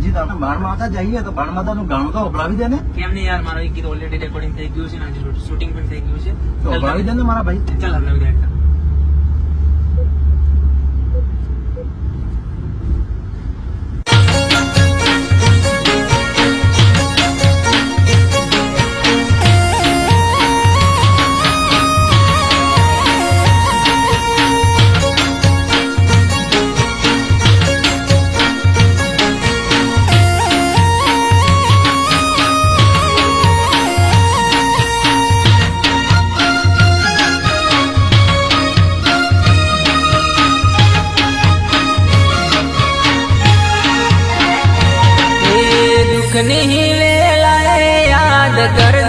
બીજી આપણે બારમાં હતા જઈએ તો બાર માતાનું ગાણું તો અપડાવી દે ને. કેમ નહીં યાર, મારો એક ગીત ઓલરેડી રેકોર્ડિંગ થઈ ગયું છે ને આજે શૂટિંગ પણ થઈ ગયું છે. તો અપડાવી દે ને મારા ભાઈ. ચાલ આપણે બધા ની વેલાએ યાદ કર